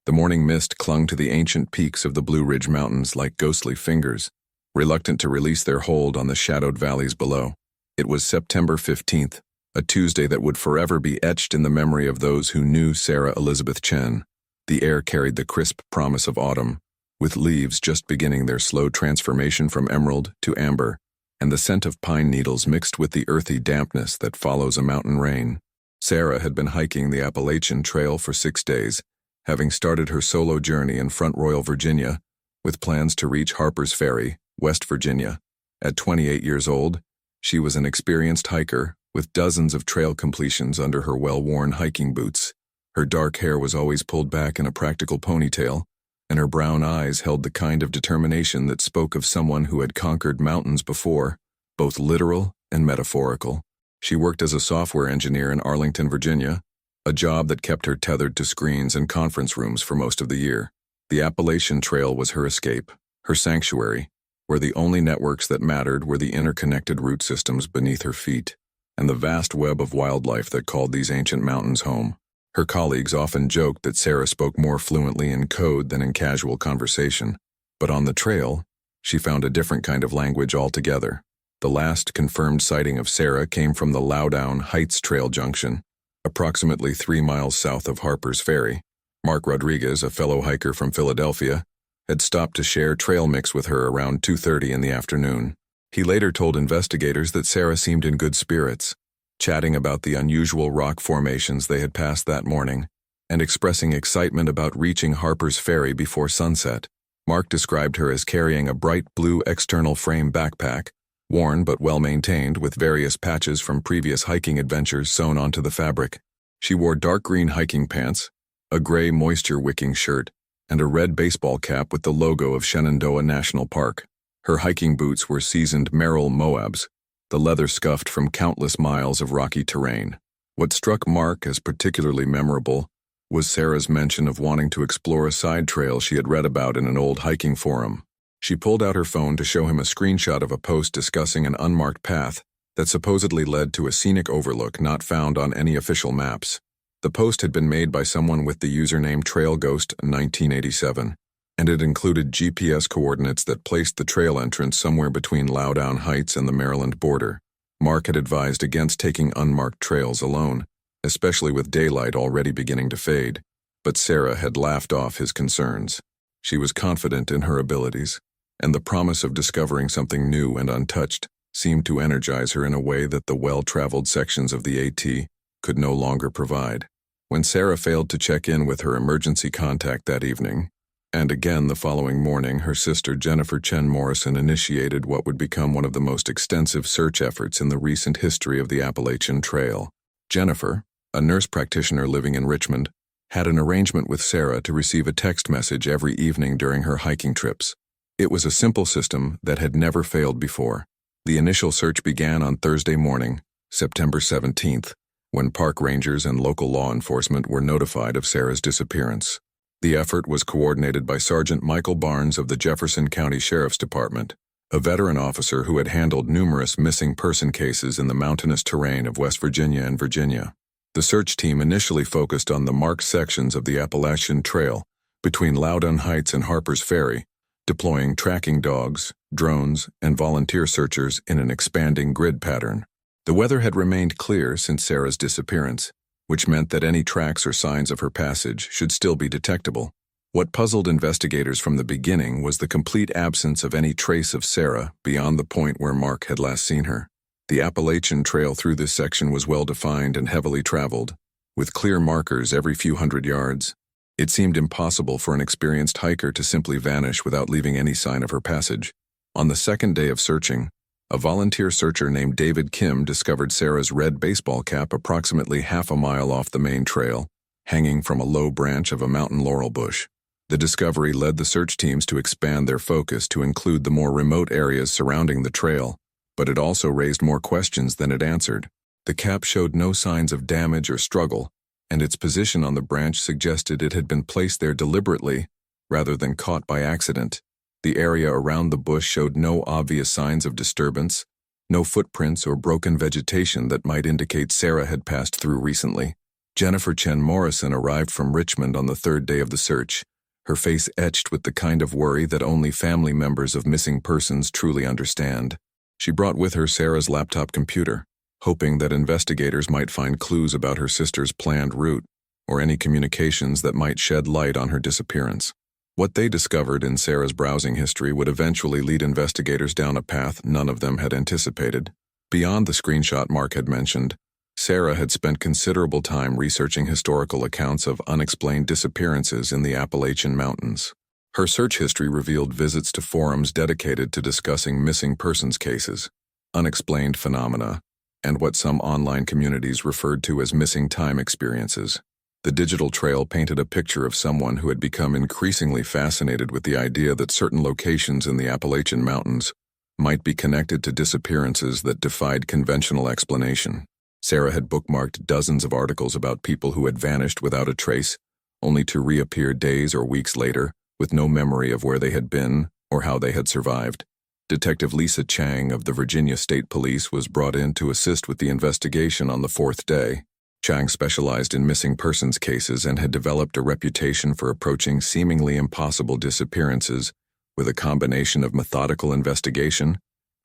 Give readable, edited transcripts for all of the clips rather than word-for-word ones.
The morning mist clung to the ancient peaks of the Blue Ridge Mountains like ghostly fingers, reluctant to release their hold on the shadowed valleys below. It was September 15th, a Tuesday that would forever be etched in the memory of those who knew Sarah Elizabeth Chen. The air carried the crisp promise of autumn, with leaves just beginning their slow transformation from emerald to amber, and the scent of pine needles mixed with the earthy dampness that follows a mountain rain. Sarah had been hiking the Appalachian Trail for 6 days, having started her solo journey in Front Royal, Virginia, with plans to reach Harper's Ferry, West Virginia. At 28 years old, she was an experienced hiker, with dozens of trail completions under her well-worn hiking boots. Her dark hair was always pulled back in a practical ponytail, and her brown eyes held the kind of determination that spoke of someone who had conquered mountains before, both literal and metaphorical. She worked as a software engineer in Arlington, Virginia, a job that kept her tethered to screens and conference rooms for most of the year. The Appalachian Trail was her escape, her sanctuary, where the only networks that mattered were the interconnected root systems beneath her feet, and the vast web of wildlife that called these ancient mountains home. Her colleagues often joked that Sarah spoke more fluently in code than in casual conversation, but on the trail, she found a different kind of language altogether. The last confirmed sighting of Sarah came from the Loudoun Heights Trail Junction, approximately 3 miles south of Harper's Ferry. Mark Rodriguez, a fellow hiker from Philadelphia, had stopped to share trail mix with her around 2:30 in the afternoon. He later told investigators that Sarah seemed in good spirits, chatting about the unusual rock formations they had passed that morning, and expressing excitement about reaching Harper's Ferry before sunset. Mark described her as carrying a bright blue external frame backpack, worn but well-maintained with various patches from previous hiking adventures sewn onto the fabric. She wore dark green hiking pants, a gray moisture-wicking shirt, and a red baseball cap with the logo of Shenandoah National Park. Her hiking boots were seasoned Merrell Moabs, the leather scuffed from countless miles of rocky terrain. What struck Mark as particularly memorable was Sarah's mention of wanting to explore a side trail she had read about in an old hiking forum. She pulled out her phone to show him a screenshot of a post discussing an unmarked path that supposedly led to a scenic overlook not found on any official maps. The post had been made by someone with the username TrailGhost1987, and it included GPS coordinates that placed the trail entrance somewhere between Loudoun Heights and the Maryland border. Mark had advised against taking unmarked trails alone, especially with daylight already beginning to fade, but Sarah had laughed off his concerns. She was confident in her abilities, and the promise of discovering something new and untouched seemed to energize her in a way that the well-traveled sections of the AT could no longer provide. When Sarah failed to check in with her emergency contact that evening, and again the following morning, her sister Jennifer Chen Morrison initiated what would become one of the most extensive search efforts in the recent history of the Appalachian Trail. Jennifer, a nurse practitioner living in Richmond, had an arrangement with Sarah to receive a text message every evening during her hiking trips. It was a simple system that had never failed before. The initial search began on Thursday morning, September 17th, when park rangers and local law enforcement were notified of Sarah's disappearance. The effort was coordinated by Sergeant Michael Barnes of the Jefferson County Sheriff's Department, a veteran officer who had handled numerous missing person cases in the mountainous terrain of West Virginia and Virginia. The search team initially focused on the marked sections of the Appalachian Trail between Loudoun Heights and Harper's Ferry, deploying tracking dogs, drones, and volunteer searchers in an expanding grid pattern. The weather had remained clear since Sarah's disappearance, which meant that any tracks or signs of her passage should still be detectable. What puzzled investigators from the beginning was the complete absence of any trace of Sarah beyond the point where Mark had last seen her. The Appalachian Trail through this section was well-defined and heavily traveled, with clear markers every few hundred yards. It seemed impossible for an experienced hiker to simply vanish without leaving any sign of her passage. On the second day of searching, a volunteer searcher named David Kim discovered Sarah's red baseball cap approximately half a mile off the main trail, hanging from a low branch of a mountain laurel bush. The discovery led the search teams to expand their focus to include the more remote areas surrounding the trail, but it also raised more questions than it answered. The cap showed no signs of damage or struggle, and its position on the branch suggested it had been placed there deliberately rather than caught by accident. The area around the bush showed no obvious signs of disturbance, no footprints or broken vegetation that might indicate Sarah had passed through recently. Jennifer Chen Morrison arrived from Richmond on the third day of the search, her face etched with the kind of worry that only family members of missing persons truly understand. She brought with her Sarah's laptop computer, hoping that investigators might find clues about her sister's planned route or any communications that might shed light on her disappearance. What they discovered in Sarah's browsing history would eventually lead investigators down a path none of them had anticipated. Beyond the screenshot Mark had mentioned, Sarah had spent considerable time researching historical accounts of unexplained disappearances in the Appalachian Mountains. Her search history revealed visits to forums dedicated to discussing missing persons cases, unexplained phenomena, and what some online communities referred to as missing time experiences. The digital trail painted a picture of someone who had become increasingly fascinated with the idea that certain locations in the Appalachian Mountains might be connected to disappearances that defied conventional explanation. Sarah had bookmarked dozens of articles about people who had vanished without a trace, only to reappear days or weeks later with no memory of where they had been or how they had survived. Detective Lisa Chang of the Virginia State Police was brought in to assist with the investigation on the fourth day. Chang specialized in missing persons cases and had developed a reputation for approaching seemingly impossible disappearances with a combination of methodical investigation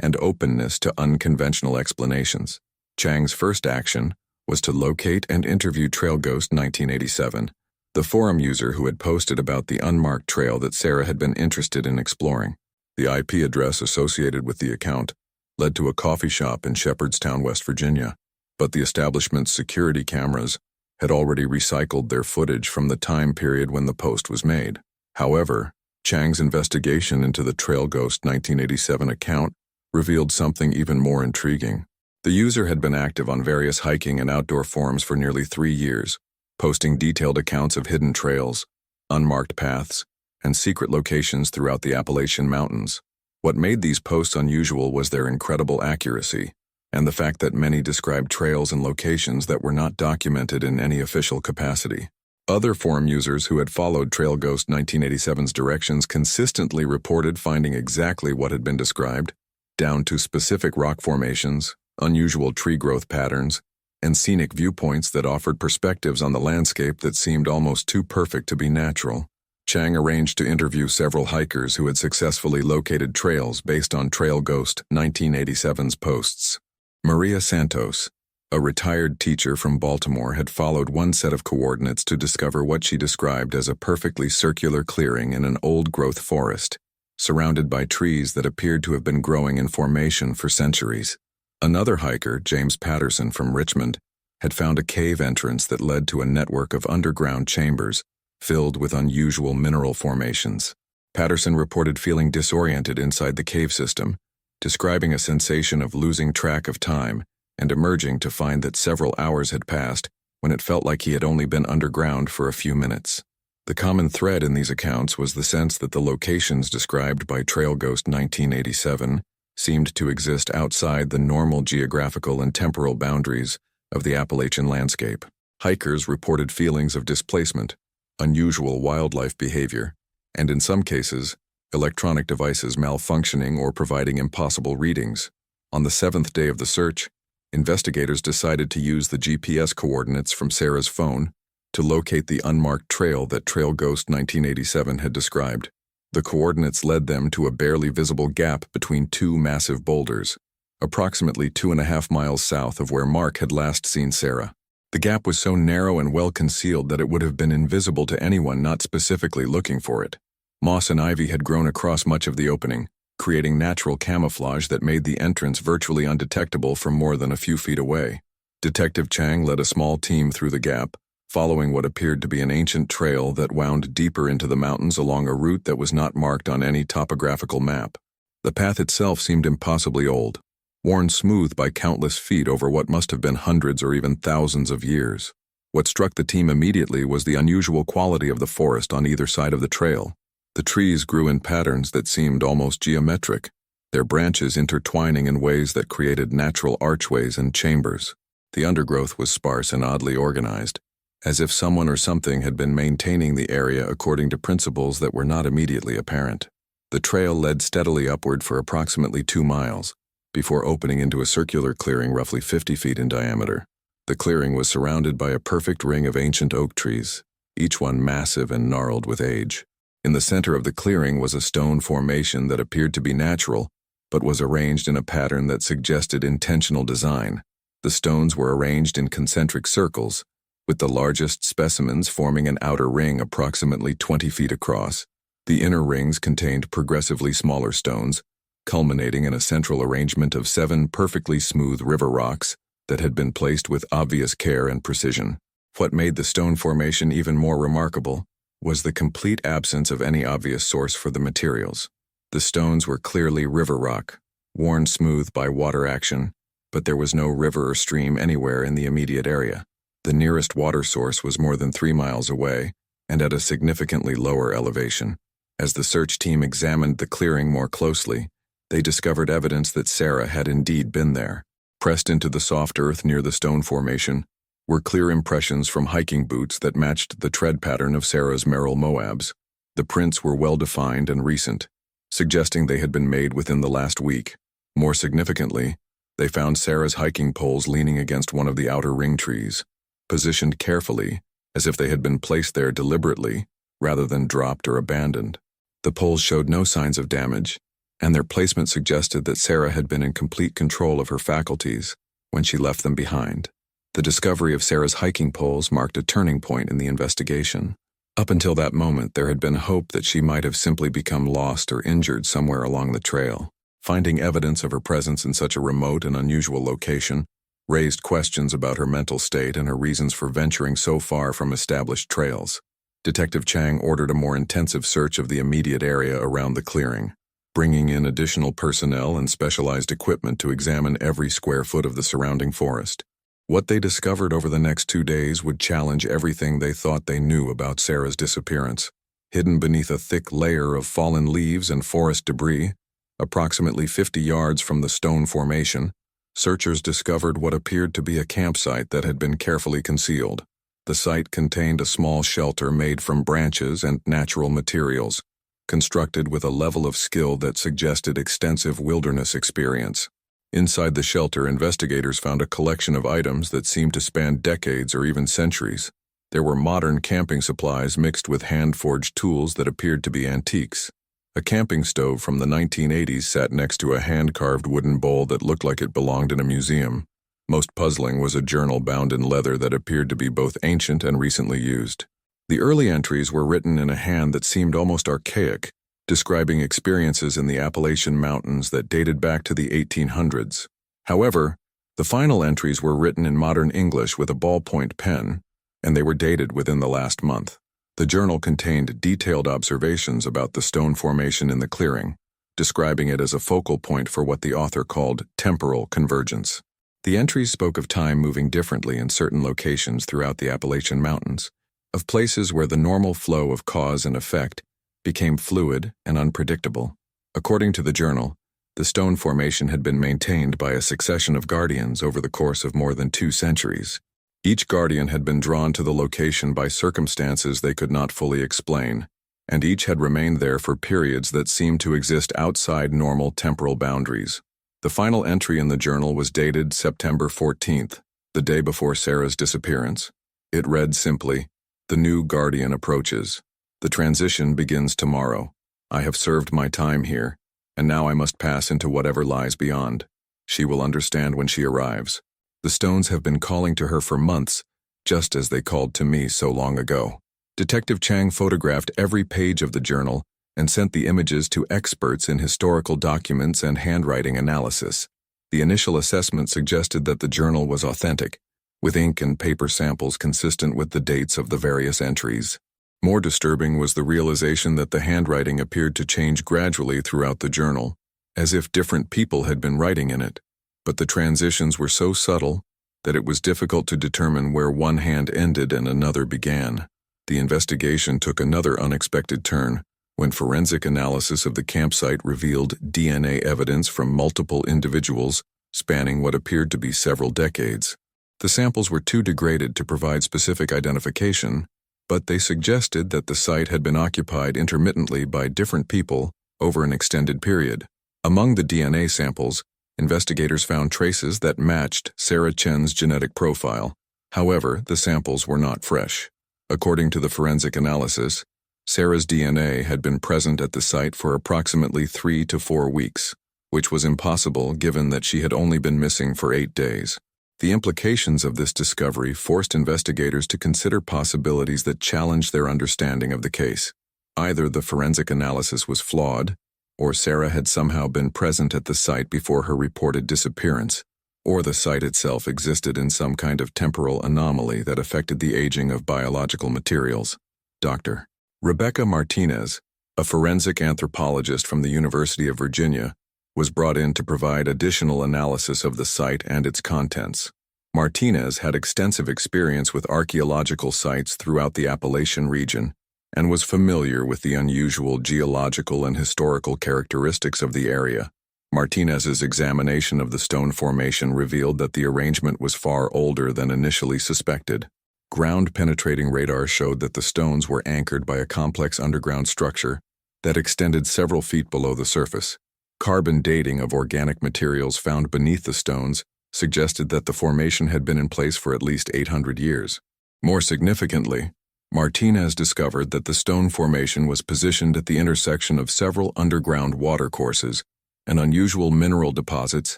and openness to unconventional explanations. Chang's first action was to locate and interview Trail Ghost 1987, the forum user who had posted about the unmarked trail that Sarah had been interested in exploring. The IP address associated with the account led to a coffee shop in Shepherdstown, West Virginia, but the establishment's security cameras had already recycled their footage from the time period when the post was made. However, Chang's investigation into the Trail Ghost 1987 account revealed something even more intriguing. The user had been active on various hiking and outdoor forums for nearly 3 years, posting detailed accounts of hidden trails, unmarked paths, and secret locations throughout the Appalachian Mountains. What made these posts unusual was their incredible accuracy, and the fact that many described trails and locations that were not documented in any official capacity. Other forum users who had followed Trail Ghost 1987's directions consistently reported finding exactly what had been described, down to specific rock formations, unusual tree growth patterns, and scenic viewpoints that offered perspectives on the landscape that seemed almost too perfect to be natural. Chang arranged to interview several hikers who had successfully located trails based on Trail Ghost 1987's posts. Maria Santos, a retired teacher from Baltimore, had followed one set of coordinates to discover what she described as a perfectly circular clearing in an old-growth forest, surrounded by trees that appeared to have been growing in formation for centuries. Another hiker, James Patterson from Richmond, had found a cave entrance that led to a network of underground chambers filled with unusual mineral formations. Patterson reported feeling disoriented inside the cave system, describing a sensation of losing track of time and emerging to find that several hours had passed when it felt like he had only been underground for a few minutes. The common thread in these accounts was the sense that the locations described by Trail Ghost 1987 seemed to exist outside the normal geographical and temporal boundaries of the Appalachian landscape. Hikers reported feelings of displacement, unusual wildlife behavior, and in some cases, electronic devices malfunctioning or providing impossible readings. On the seventh day of the search, investigators decided to use the GPS coordinates from Sarah's phone to locate the unmarked trail that Trail Ghost 1987 had described. The coordinates led them to a barely visible gap between two massive boulders, approximately 2.5 miles south of where Mark had last seen Sarah. The gap was so narrow and well concealed that it would have been invisible to anyone not specifically looking for it. Moss and ivy had grown across much of the opening, creating natural camouflage that made the entrance virtually undetectable from more than a few feet away. Detective Chang led a small team through the gap, following what appeared to be an ancient trail that wound deeper into the mountains along a route that was not marked on any topographical map. The path itself seemed impossibly old, worn smooth by countless feet over what must have been hundreds or even thousands of years. What struck the team immediately was the unusual quality of the forest on either side of the trail. The trees grew in patterns that seemed almost geometric, their branches intertwining in ways that created natural archways and chambers. The undergrowth was sparse and oddly organized, as if someone or something had been maintaining the area according to principles that were not immediately apparent. The trail led steadily upward for approximately 2 miles, before opening into a circular clearing roughly 50 feet in diameter. The clearing was surrounded by a perfect ring of ancient oak trees, each one massive and gnarled with age. In the center of the clearing was a stone formation that appeared to be natural, but was arranged in a pattern that suggested intentional design. The stones were arranged in concentric circles, with the largest specimens forming an outer ring approximately 20 feet across. The inner rings contained progressively smaller stones, culminating in a central arrangement of 7 perfectly smooth river rocks that had been placed with obvious care and precision. What made the stone formation even more remarkable was the complete absence of any obvious source for the materials. The stones were clearly river rock, worn smooth by water action, but there was no river or stream anywhere in the immediate area. The nearest water source was more than 3 miles away and at a significantly lower elevation. As the search team examined the clearing more closely, they discovered evidence that Sarah had indeed been there. Pressed into the soft earth near the stone formation were clear impressions from hiking boots that matched the tread pattern of Sarah's Merrill Moabs. The prints were well-defined and recent, suggesting they had been made within the last week. More significantly, they found Sarah's hiking poles leaning against one of the outer ring trees, positioned carefully, as if they had been placed there deliberately, rather than dropped or abandoned. The poles showed no signs of damage, and their placement suggested that Sarah had been in complete control of her faculties when she left them behind. The discovery of Sarah's hiking poles marked a turning point in the investigation. Up until that moment, there had been hope that she might have simply become lost or injured somewhere along the trail. Finding evidence of her presence in such a remote and unusual location raised questions about her mental state and her reasons for venturing so far from established trails. Detective Chang ordered a more intensive search of the immediate area around the clearing, bringing in additional personnel and specialized equipment to examine every square foot of the surrounding forest. What they discovered over the next 2 days would challenge everything they thought they knew about Sarah's disappearance. Hidden beneath a thick layer of fallen leaves and forest debris, approximately 50 yards from the stone formation, searchers discovered what appeared to be a campsite that had been carefully concealed. The site contained a small shelter made from branches and natural materials, constructed with a level of skill that suggested extensive wilderness experience. Inside the shelter, investigators found a collection of items that seemed to span decades or even centuries. There were modern camping supplies mixed with hand-forged tools that appeared to be antiques. A camping stove from the 1980s sat next to a hand-carved wooden bowl that looked like it belonged in a museum. Most puzzling was a journal bound in leather that appeared to be both ancient and recently used. The early entries were written in a hand that seemed almost archaic, describing experiences in the Appalachian Mountains that dated back to the 1800s. However, the final entries were written in modern English with a ballpoint pen, and they were dated within the last month. The journal contained detailed observations about the stone formation in the clearing, describing it as a focal point for what the author called temporal convergence. The entries spoke of time moving differently in certain locations throughout the Appalachian Mountains, of places where the normal flow of cause and effect became fluid and unpredictable. According to the journal, the stone formation had been maintained by a succession of guardians over the course of more than 2 centuries. Each guardian had been drawn to the location by circumstances they could not fully explain, and each had remained there for periods that seemed to exist outside normal temporal boundaries. The final entry in the journal was dated September 14th, the day before Sarah's disappearance. It read simply, "The new guardian approaches. The transition begins tomorrow. I have served my time here, and now I must pass into whatever lies beyond. She will understand when she arrives. The stones have been calling to her for months, just as they called to me so long ago." Detective Chang photographed every page of the journal and sent the images to experts in historical documents and handwriting analysis. The initial assessment suggested that the journal was authentic, with ink and paper samples consistent with the dates of the various entries. More disturbing was the realization that the handwriting appeared to change gradually throughout the journal, as if different people had been writing in it. But the transitions were so subtle that it was difficult to determine where one hand ended and another began. The investigation took another unexpected turn when forensic analysis of the campsite revealed DNA evidence from multiple individuals spanning what appeared to be several decades. The samples were too degraded to provide specific identification, but they suggested that the site had been occupied intermittently by different people over an extended period. Among the DNA samples, Investigators found traces that matched Sarah Chen's genetic profile. However, the samples were not fresh. According to the forensic analysis, Sarah's DNA had been present at the site for approximately 3 to 4 weeks, which was impossible given that she had only been missing for 8 days. The implications of this discovery forced investigators to consider possibilities that challenged their understanding of the case. Either the forensic analysis was flawed, or Sarah had somehow been present at the site before her reported disappearance, or the site itself existed in some kind of temporal anomaly that affected the aging of biological materials. Dr. Rebecca Martinez, a forensic anthropologist from the University of Virginia, was brought in to provide additional analysis of the site and its contents. Martinez had extensive experience with archaeological sites throughout the Appalachian region and was familiar with the unusual geological and historical characteristics of the area. Martinez's examination of the stone formation revealed that the arrangement was far older than initially suspected. Ground-penetrating radar showed that the stones were anchored by a complex underground structure that extended several feet below the surface. Carbon dating of organic materials found beneath the stones suggested that the formation had been in place for at least 800 years. More significantly, Martinez discovered that the stone formation was positioned at the intersection of several underground watercourses and unusual mineral deposits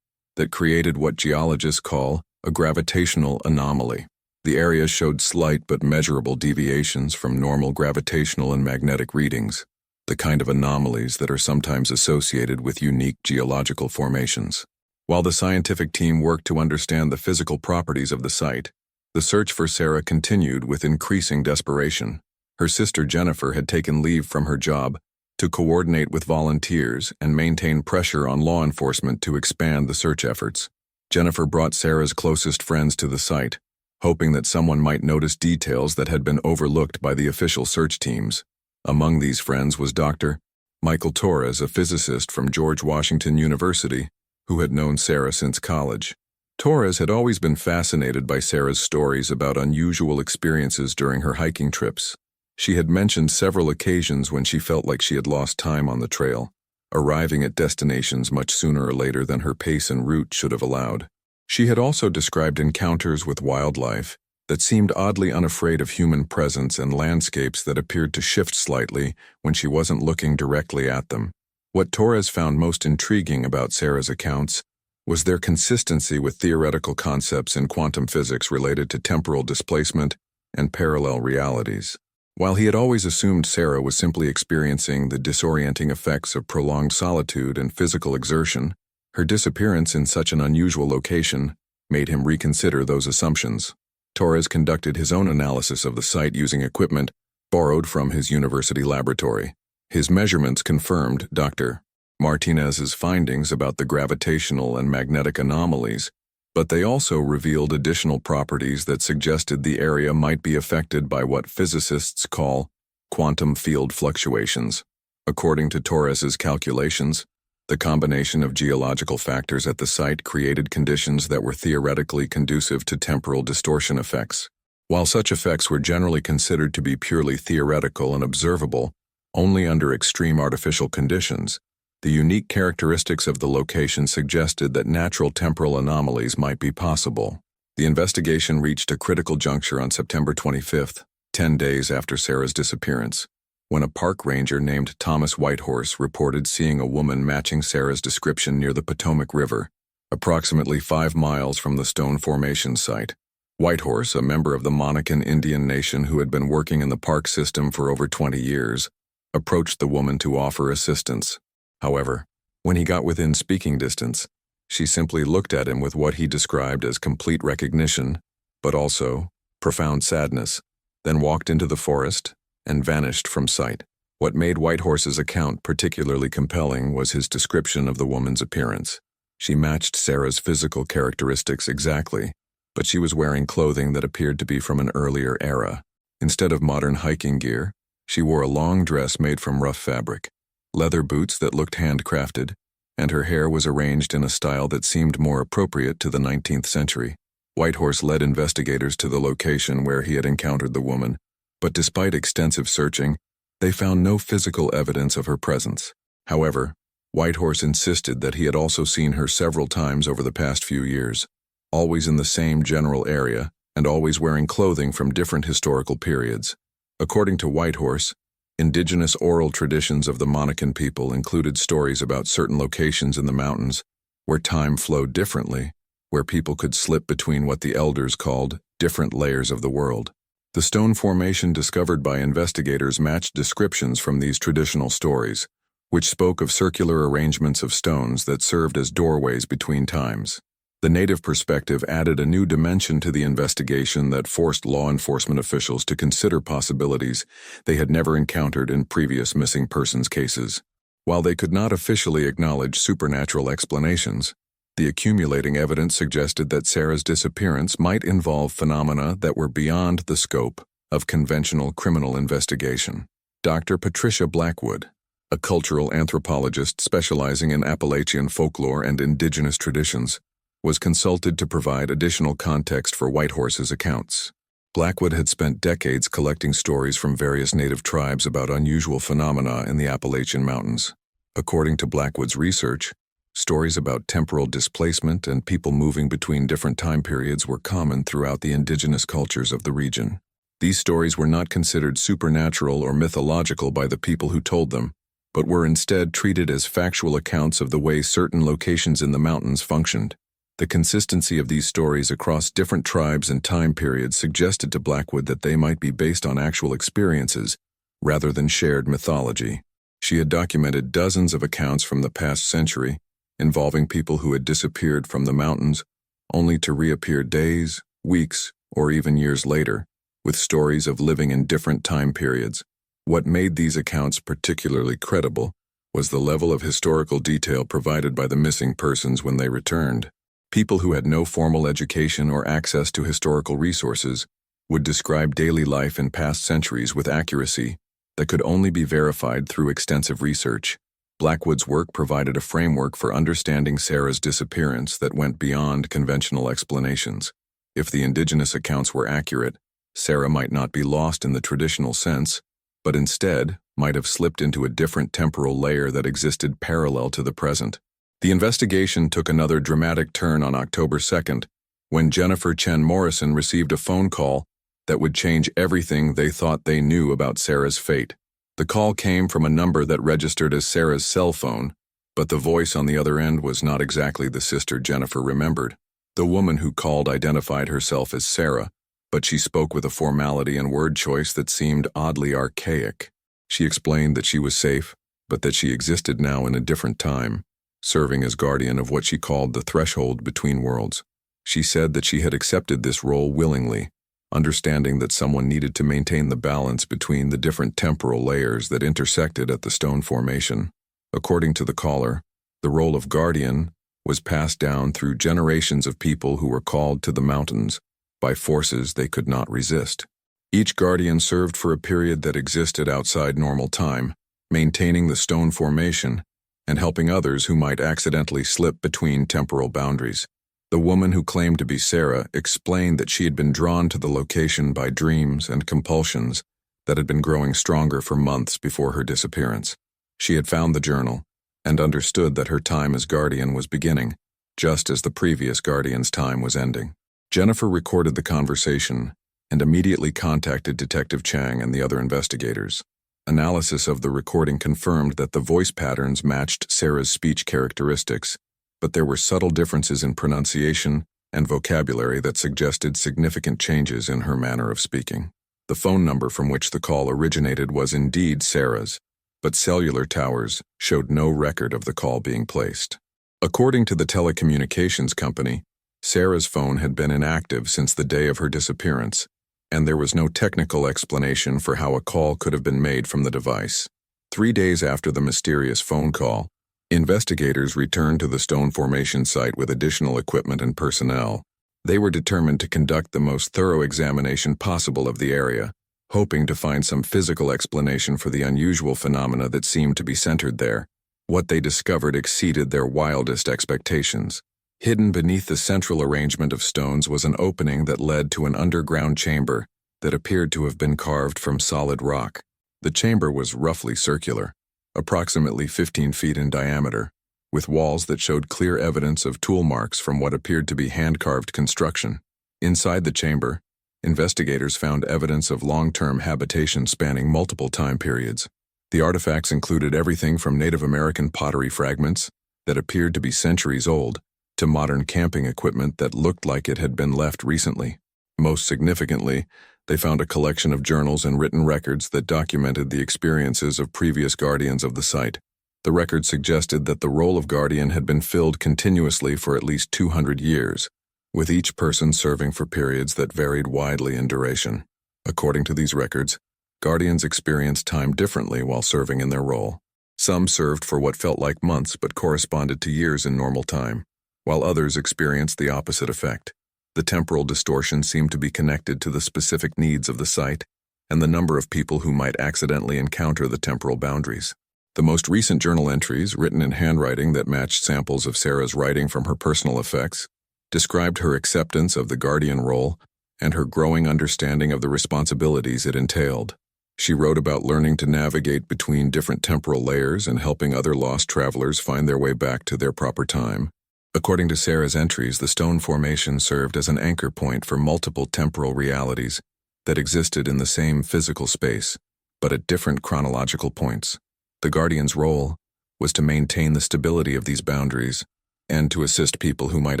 that created what geologists call a gravitational anomaly. The area showed slight but measurable deviations from normal gravitational and magnetic readings, the kind of anomalies that are sometimes associated with unique geological formations. While the scientific team worked to understand the physical properties of the site, the search for Sarah continued with increasing desperation. Her sister Jennifer had taken leave from her job to coordinate with volunteers and maintain pressure on law enforcement to expand the search efforts. Jennifer brought Sarah's closest friends to the site, hoping that someone might notice details that had been overlooked by the official search teams. Among these friends was Dr. Michael Torres, a physicist from George Washington University, who had known Sarah since college. Torres had always been fascinated by Sarah's stories about unusual experiences during her hiking trips. She had mentioned several occasions when she felt like she had lost time on the trail, arriving at destinations much sooner or later than her pace and route should have allowed. She had also described encounters with wildlife that seemed oddly unafraid of human presence and landscapes that appeared to shift slightly when she wasn't looking directly at them. What Torres found most intriguing about Sarah's accounts was their consistency with theoretical concepts in quantum physics related to temporal displacement and parallel realities. While he had always assumed Sarah was simply experiencing the disorienting effects of prolonged solitude and physical exertion, her disappearance in such an unusual location made him reconsider those assumptions. Torres conducted his own analysis of the site using equipment borrowed from his university laboratory. His measurements confirmed Dr. Martinez's findings about the gravitational and magnetic anomalies, but they also revealed additional properties that suggested the area might be affected by what physicists call quantum field fluctuations. According to Torres's calculations, the combination of geological factors at the site created conditions that were theoretically conducive to temporal distortion effects. While such effects were generally considered to be purely theoretical and observable only under extreme artificial conditions, the unique characteristics of the location suggested that natural temporal anomalies might be possible. The investigation reached a critical juncture on September 25th, 10 days after Sarah's disappearance, when a park ranger named Thomas Whitehorse reported seeing a woman matching Sarah's description near the Potomac River, approximately 5 miles from the stone formation site. Whitehorse, a member of the Monacan Indian nation who had been working in the park system for over 20 years, approached the woman to offer assistance. However, when he got within speaking distance, she simply looked at him with what he described as complete recognition, but also profound sadness, then walked into the forest and vanished from sight. What made Whitehorse's account particularly compelling was his description of the woman's appearance. She matched Sarah's physical characteristics exactly, but she was wearing clothing that appeared to be from an earlier era. Instead of modern hiking gear, she wore a long dress made from rough fabric, leather boots that looked handcrafted, and her hair was arranged in a style that seemed more appropriate to the 19th century. Whitehorse led investigators to the location where he had encountered the woman, but despite extensive searching, they found no physical evidence of her presence. However, Whitehorse insisted that he had also seen her several times over the past few years, always in the same general area and always wearing clothing from different historical periods. According to Whitehorse, indigenous oral traditions of the Monacan people included stories about certain locations in the mountains where time flowed differently, where people could slip between what the elders called different layers of the world. The stone formation discovered by investigators matched descriptions from these traditional stories, which spoke of circular arrangements of stones that served as doorways between times. The native perspective added a new dimension to the investigation that forced law enforcement officials to consider possibilities they had never encountered in previous missing persons cases. While they could not officially acknowledge supernatural explanations, the accumulating evidence suggested that Sarah's disappearance might involve phenomena that were beyond the scope of conventional criminal investigation. Dr. Patricia Blackwood, a cultural anthropologist specializing in Appalachian folklore and indigenous traditions, was consulted to provide additional context for Whitehorse's accounts. Blackwood had spent decades collecting stories from various native tribes about unusual phenomena in the Appalachian Mountains. According to Blackwood's research, stories about temporal displacement and people moving between different time periods were common throughout the indigenous cultures of the region. These stories were not considered supernatural or mythological by the people who told them, but were instead treated as factual accounts of the way certain locations in the mountains functioned. The consistency of these stories across different tribes and time periods suggested to Blackwood that they might be based on actual experiences rather than shared mythology. She had documented dozens of accounts from the past century involving people who had disappeared from the mountains only to reappear days, weeks, or even years later, with stories of living in different time periods. What made these accounts particularly credible was the level of historical detail provided by the missing persons when they returned. People who had no formal education or access to historical resources would describe daily life in past centuries with accuracy that could only be verified through extensive research. Blackwood's work provided a framework for understanding Sarah's disappearance that went beyond conventional explanations. If the indigenous accounts were accurate, Sarah might not be lost in the traditional sense, but instead might have slipped into a different temporal layer that existed parallel to the present. The investigation took another dramatic turn on October 2nd, when Jennifer Chen Morrison received a phone call that would change everything they thought they knew about Sarah's fate. The call came from a number that registered as Sarah's cell phone, but the voice on the other end was not exactly the sister Jennifer remembered. The woman who called identified herself as Sarah, but she spoke with a formality and word choice that seemed oddly archaic. She explained that she was safe, but that she existed now in a different time, serving as guardian of what she called the threshold between worlds. She said that she had accepted this role willingly, understanding that someone needed to maintain the balance between the different temporal layers that intersected at the stone formation. According to the caller, the role of guardian was passed down through generations of people who were called to the mountains by forces they could not resist. Each guardian served for a period that existed outside normal time, maintaining the stone formation and helping others who might accidentally slip between temporal boundaries. The woman who claimed to be Sarah explained that she had been drawn to the location by dreams and compulsions that had been growing stronger for months before her disappearance. She had found the journal and understood that her time as guardian was beginning, just as the previous guardian's time was ending. Jennifer recorded the conversation and immediately contacted Detective Chang and the other investigators. Analysis of the recording confirmed that the voice patterns matched Sarah's speech characteristics, but there were subtle differences in pronunciation and vocabulary that suggested significant changes in her manner of speaking. The phone number from which the call originated was indeed Sarah's, but cellular towers showed no record of the call being placed. According to the telecommunications company, Sarah's phone had been inactive since the day of her disappearance, and there was no technical explanation for how a call could have been made from the device. 3 days after the mysterious phone call, investigators returned to the stone formation site with additional equipment and personnel. They were determined to conduct the most thorough examination possible of the area, hoping to find some physical explanation for the unusual phenomena that seemed to be centered there. What they discovered exceeded their wildest expectations. Hidden beneath the central arrangement of stones was an opening that led to an underground chamber that appeared to have been carved from solid rock. The chamber was roughly circular, approximately 15 feet in diameter, with walls that showed clear evidence of tool marks from what appeared to be hand-carved construction. Inside the chamber, investigators found evidence of long-term habitation spanning multiple time periods. The artifacts included everything from Native American pottery fragments that appeared to be centuries old to modern camping equipment that looked like it had been left recently. Most significantly, they found a collection of journals and written records that documented the experiences of previous guardians of the site. The records suggested that the role of guardian had been filled continuously for at least 200 years, with each person serving for periods that varied widely in duration. According to these records, guardians experienced time differently while serving in their role. Some served for what felt like months but corresponded to years in normal time, while others experienced the opposite effect. The temporal distortion seemed to be connected to the specific needs of the site and the number of people who might accidentally encounter the temporal boundaries. The most recent journal entries, written in handwriting that matched samples of Sarah's writing from her personal effects, described her acceptance of the guardian role and her growing understanding of the responsibilities it entailed. She wrote about learning to navigate between different temporal layers and helping other lost travelers find their way back to their proper time. According to Sarah's entries, the stone formation served as an anchor point for multiple temporal realities that existed in the same physical space, but at different chronological points. The guardian's role was to maintain the stability of these boundaries and to assist people who might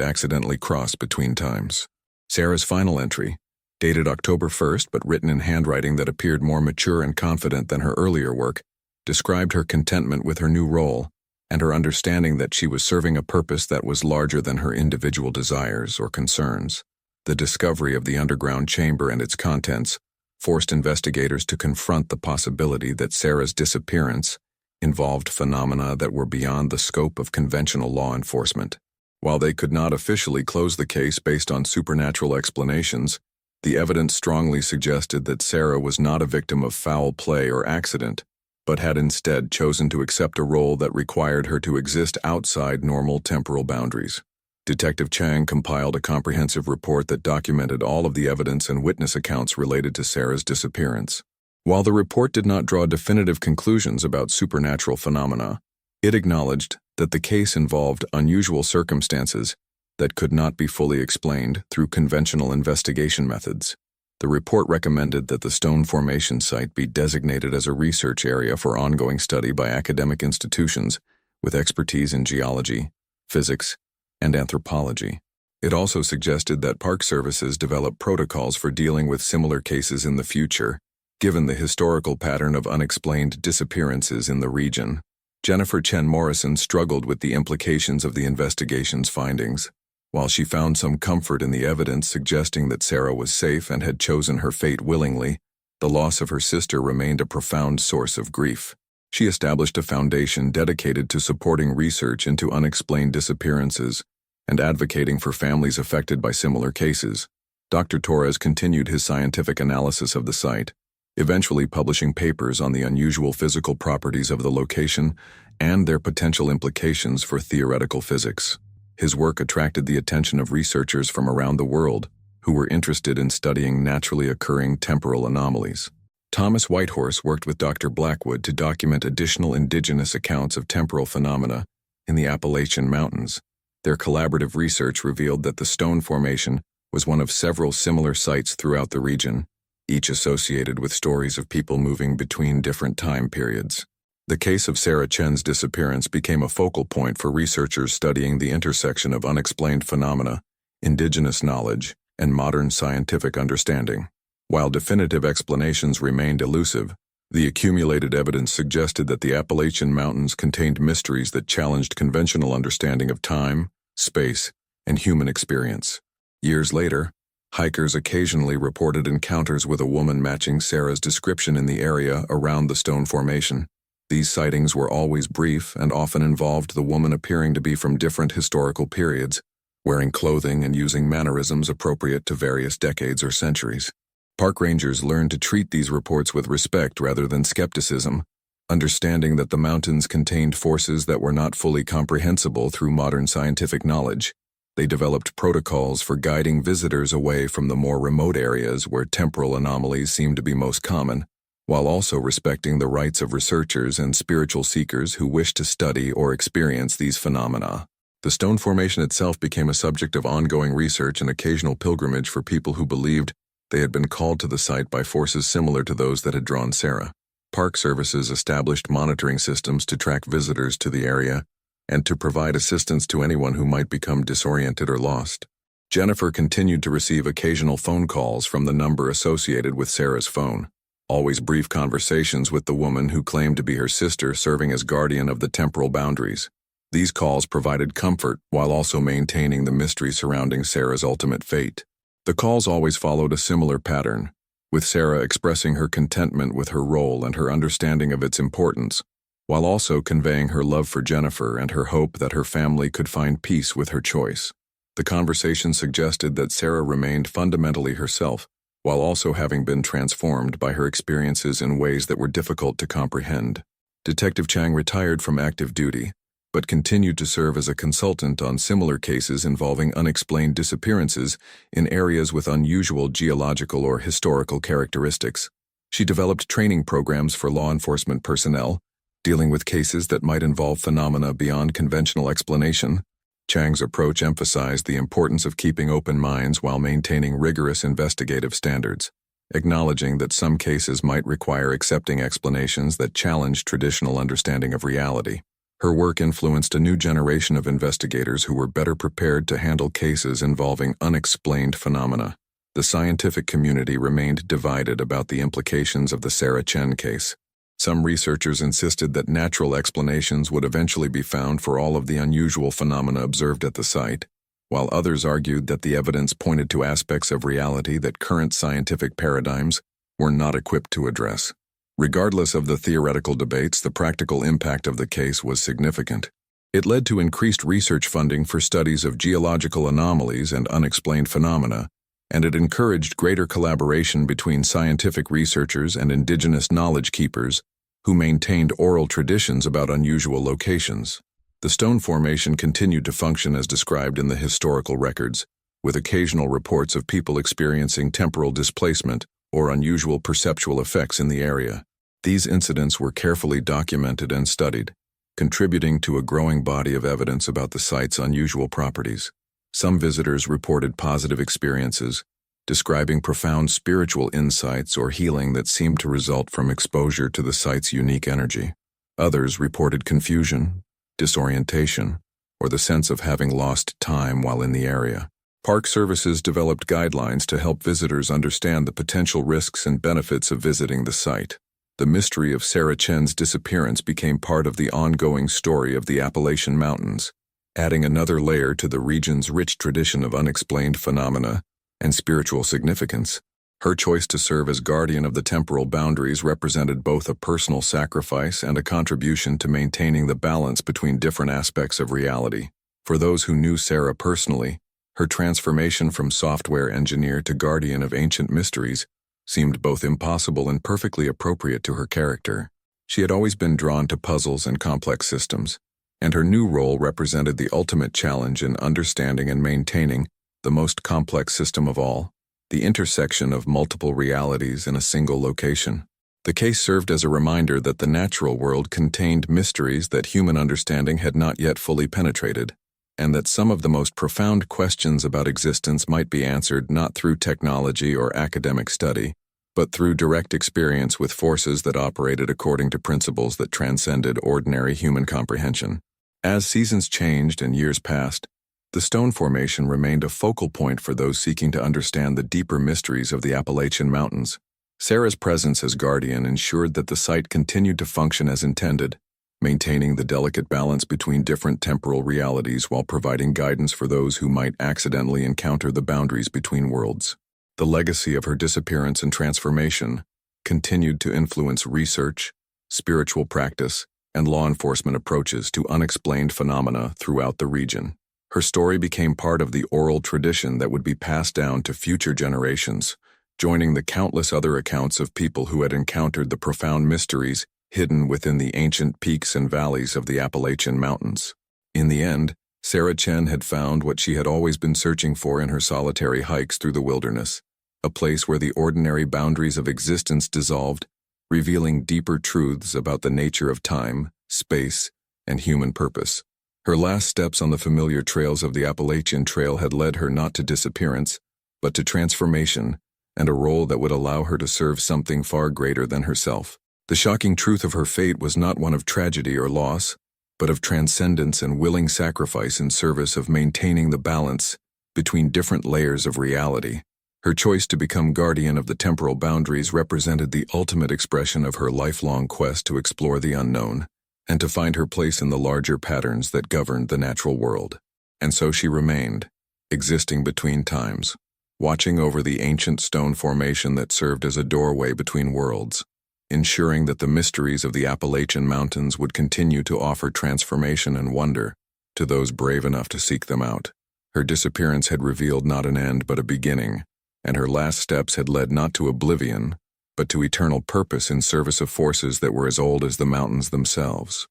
accidentally cross between times. Sarah's final entry, dated October 1st but written in handwriting that appeared more mature and confident than her earlier work, described her contentment with her new role and her understanding that she was serving a purpose that was larger than her individual desires or concerns. The discovery of the underground chamber and its contents forced investigators to confront the possibility that Sarah's disappearance involved phenomena that were beyond the scope of conventional law enforcement. While they could not officially close the case based on supernatural explanations, the evidence strongly suggested that Sarah was not a victim of foul play or accident, but had instead chosen to accept a role that required her to exist outside normal temporal boundaries. Detective Chang compiled a comprehensive report that documented all of the evidence and witness accounts related to Sarah's disappearance. While the report did not draw definitive conclusions about supernatural phenomena, it acknowledged that the case involved unusual circumstances that could not be fully explained through conventional investigation methods. The report recommended that the stone formation site be designated as a research area for ongoing study by academic institutions with expertise in geology, physics, and anthropology. It also suggested that Park Services develop protocols for dealing with similar cases in the future, given the historical pattern of unexplained disappearances in the region. Jennifer Chen Morrison struggled with the implications of the investigation's findings. While she found some comfort in the evidence suggesting that Sarah was safe and had chosen her fate willingly, the loss of her sister remained a profound source of grief. She established a foundation dedicated to supporting research into unexplained disappearances and advocating for families affected by similar cases. Dr. Torres continued his scientific analysis of the site, eventually publishing papers on the unusual physical properties of the location and their potential implications for theoretical physics. His work attracted the attention of researchers from around the world who were interested in studying naturally occurring temporal anomalies. Thomas Whitehorse worked with Dr. Blackwood to document additional indigenous accounts of temporal phenomena in the Appalachian Mountains. Their collaborative research revealed that the stone formation was one of several similar sites throughout the region, each associated with stories of people moving between different time periods. The case of Sarah Chen's disappearance became a focal point for researchers studying the intersection of unexplained phenomena, indigenous knowledge, and modern scientific understanding. While definitive explanations remained elusive, the accumulated evidence suggested that the Appalachian Mountains contained mysteries that challenged conventional understanding of time, space, and human experience. Years later, hikers occasionally reported encounters with a woman matching Sarah's description in the area around the stone formation. These sightings were always brief and often involved the woman appearing to be from different historical periods, wearing clothing and using mannerisms appropriate to various decades or centuries. Park rangers learned to treat these reports with respect rather than skepticism, understanding that the mountains contained forces that were not fully comprehensible through modern scientific knowledge. They developed protocols for guiding visitors away from the more remote areas where temporal anomalies seemed to be most common. while also respecting the rights of researchers and spiritual seekers who wish to study or experience these phenomena. The stone formation itself became a subject of ongoing research and occasional pilgrimage for people who believed they had been called to the site by forces similar to those that had drawn Sarah. Park services established monitoring systems to track visitors to the area and to provide assistance to anyone who might become disoriented or lost. Jennifer continued to receive occasional phone calls from the number associated with Sarah's phone, always brief conversations with the woman who claimed to be her sister serving as guardian of the temporal boundaries. These calls provided comfort while also maintaining the mystery surrounding Sarah's ultimate fate. The calls always followed a similar pattern, with Sarah expressing her contentment with her role and her understanding of its importance, while also conveying her love for Jennifer and her hope that her family could find peace with her choice. The conversation suggested that Sarah remained fundamentally herself, while also having been transformed by her experiences in ways that were difficult to comprehend. Detective Chang retired from active duty, but continued to serve as a consultant on similar cases involving unexplained disappearances in areas with unusual geological or historical characteristics. She developed training programs for law enforcement personnel, dealing with cases that might involve phenomena beyond conventional explanation. Chang's approach emphasized the importance of keeping open minds while maintaining rigorous investigative standards, acknowledging that some cases might require accepting explanations that challenge traditional understanding of reality. Her work influenced a new generation of investigators who were better prepared to handle cases involving unexplained phenomena. The scientific community remained divided about the implications of the Sarah Chen case. Some researchers insisted that natural explanations would eventually be found for all of the unusual phenomena observed at the site, while others argued that the evidence pointed to aspects of reality that current scientific paradigms were not equipped to address. Regardless of the theoretical debates, the practical impact of the case was significant. It led to increased research funding for studies of geological anomalies and unexplained phenomena, and it encouraged greater collaboration between scientific researchers and indigenous knowledge keepers who maintained oral traditions about unusual locations. The stone formation continued to function as described in the historical records, with occasional reports of people experiencing temporal displacement or unusual perceptual effects in the area. These incidents were carefully documented and studied, contributing to a growing body of evidence about the site's unusual properties. Some visitors reported positive experiences, describing profound spiritual insights or healing that seemed to result from exposure to the site's unique energy. Others reported confusion, disorientation, or the sense of having lost time while in the area. Park services developed guidelines to help visitors understand the potential risks and benefits of visiting the site. The mystery of Sarah Chen's disappearance became part of the ongoing story of the Appalachian Mountains, adding another layer to the region's rich tradition of unexplained phenomena and spiritual significance. Her choice to serve as guardian of the temporal boundaries represented both a personal sacrifice and a contribution to maintaining the balance between different aspects of reality. For those who knew Sarah personally, her transformation from software engineer to guardian of ancient mysteries seemed both impossible and perfectly appropriate to her character. She had always been drawn to puzzles and complex systems, and her new role represented the ultimate challenge in understanding and maintaining the most complex system of all, the intersection of multiple realities in a single location. The case served as a reminder that the natural world contained mysteries that human understanding had not yet fully penetrated, and that some of the most profound questions about existence might be answered not through technology or academic study, but through direct experience with forces that operated according to principles that transcended ordinary human comprehension. As seasons changed and years passed, the stone formation remained a focal point for those seeking to understand the deeper mysteries of the Appalachian Mountains. Sarah's presence as guardian ensured that the site continued to function as intended, maintaining the delicate balance between different temporal realities while providing guidance for those who might accidentally encounter the boundaries between worlds. The legacy of her disappearance and transformation continued to influence research, spiritual practice, and law enforcement approaches to unexplained phenomena throughout the region. Her story became part of the oral tradition that would be passed down to future generations, joining the countless other accounts of people who had encountered the profound mysteries hidden within the ancient peaks and valleys of the Appalachian Mountains. In the end, Sarah Chen had found what she had always been searching for in her solitary hikes through the wilderness, a place where the ordinary boundaries of existence dissolved revealing deeper truths about the nature of time, space, and human purpose. Her last steps on the familiar trails of the Appalachian Trail had led her not to disappearance, but to transformation, and a role that would allow her to serve something far greater than herself. The shocking truth of her fate was not one of tragedy or loss, but of transcendence and willing sacrifice in service of maintaining the balance between different layers of reality. Her choice to become guardian of the temporal boundaries represented the ultimate expression of her lifelong quest to explore the unknown, and to find her place in the larger patterns that governed the natural world. And so she remained, existing between times, watching over the ancient stone formation that served as a doorway between worlds, ensuring that the mysteries of the Appalachian Mountains would continue to offer transformation and wonder to those brave enough to seek them out. Her disappearance had revealed not an end but a beginning, and her last steps had led not to oblivion, but to eternal purpose in service of forces that were as old as the mountains themselves.